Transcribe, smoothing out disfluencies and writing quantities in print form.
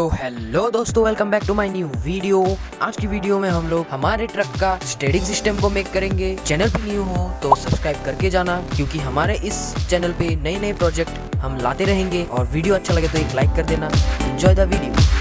तो हेलो दोस्तों, welcome back to my new video. आज की वीडियो में हम लोग हमारे ट्रक का स्टेयरिंग सिस्टम को मेक करेंगे। चैनल पे न्यू हो तो सब्सक्राइब करके जाना, क्योंकि हमारे इस चैनल पे नए नए प्रोजेक्ट हम लाते रहेंगे। और वीडियो अच्छा लगे तो एक लाइक कर देना। Enjoy the video.